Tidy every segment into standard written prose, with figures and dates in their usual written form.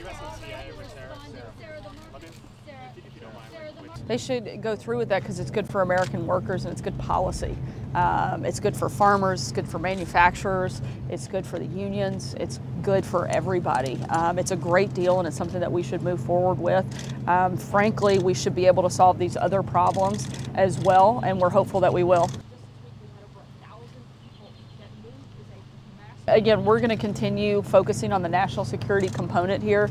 USMCA with tariffs. If you don't mind. They should go through with that because it's good for American workers and it's good policy. It's good for farmers, it's good for manufacturers, it's good for the unions, it's good for everybody. It's a great deal and it's something that we should move forward with. Frankly, we should be able to solve these other problems as well, and we're hopeful that we will. Again, we're going to continue focusing on the national security component here.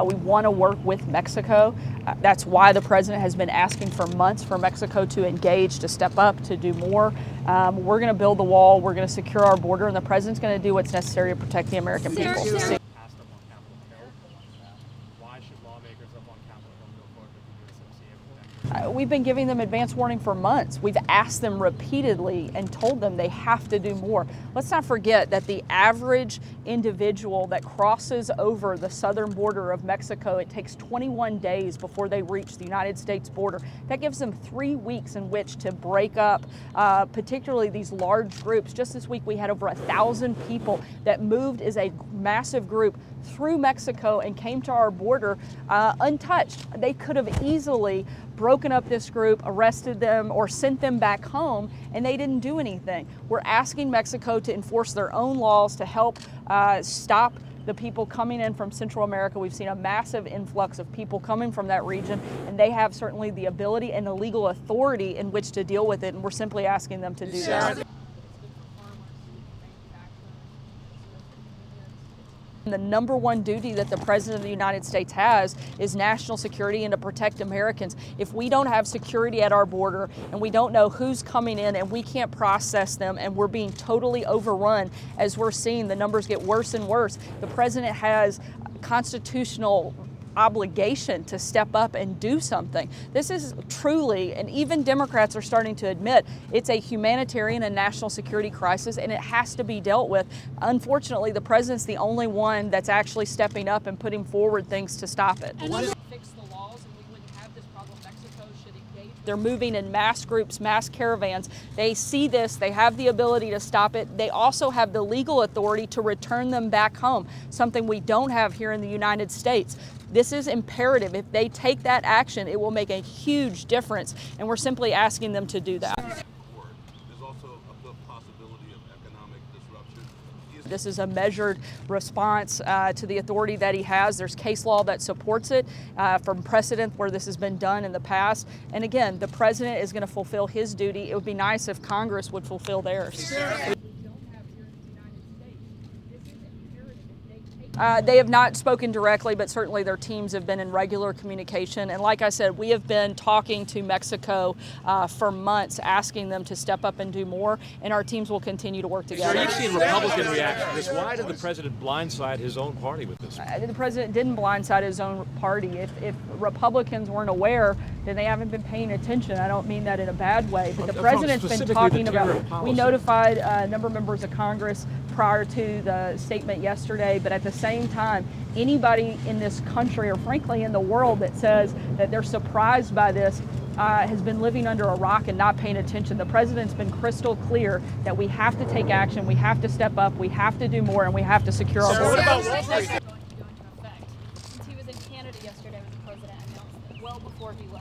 We want to work with Mexico. That's why the president has been asking for months for Mexico to engage, to step up, to do more. We're going to build the wall, we're going to secure our border, and the president's going to do what's necessary to protect the American people. We've been giving them advance warning for months. We've asked them repeatedly and told them they have to do more. Let's not forget that the average individual that crosses over the southern border of Mexico, it takes 21 days before they reach the United States border. That gives them 3 weeks in which to break up, particularly these large groups. Just this week we had over 1,000 people that moved as a massive group through Mexico and came to our border untouched. They could have easily broken up this group, arrested them, or sent them back home, and they didn't do anything. We're asking Mexico to enforce their own laws to help stop the people coming in from Central America. We've seen a massive influx of people coming from that region, and they have certainly the ability and the legal authority in which to deal with it, and we're simply asking them to do that. The number one duty that the President of the United States has is national security and to protect Americans. If we don't have security at our border and we don't know who's coming in and we can't process them and we're being totally overrun, as we're seeing the numbers get worse and worse, the President has constitutional obligation to step up and do something. This is truly, and even Democrats are starting to admit, it's a humanitarian and national security crisis and it has to be dealt with. Unfortunately, the president's the only one that's actually stepping up and putting forward things to stop it. Fix the laws and we wouldn't have this problem. Mexico should engage. They're moving in mass groups, mass caravans. They see this, they have the ability to stop it. They also have the legal authority to return them back home, something we don't have here in the United States. This is imperative. If they take that action, it will make a huge difference, and we're simply asking them to do that. There's also a possibility of economic disruption. This is a measured response to the authority that he has. There's case law that supports it from precedent where this has been done in the past. And again, the president is going to fulfill his duty. It would be nice if Congress would fulfill theirs. They have not spoken directly, but certainly their teams have been in regular communication. And like I said, we have been talking to Mexico for months, asking them to step up and do more, and our teams will continue to work together. So you've seen Republican reaction to this. Why did the president blindside his own party with this? The president didn't blindside his own party. If Republicans weren't aware, then they haven't been paying attention. I don't mean that in a bad way, but the president's been talking about, we notified a number of members of Congress prior to the statement yesterday, but at the same time, anybody in this country or frankly in the world that says that they're surprised by this has been living under a rock and not paying attention. The president's been crystal clear that we have to take action, we have to step up, we have to do more, and we have to secure our border. What about Wall Street? Since he was in Canada yesterday when the president announced it, well before he left.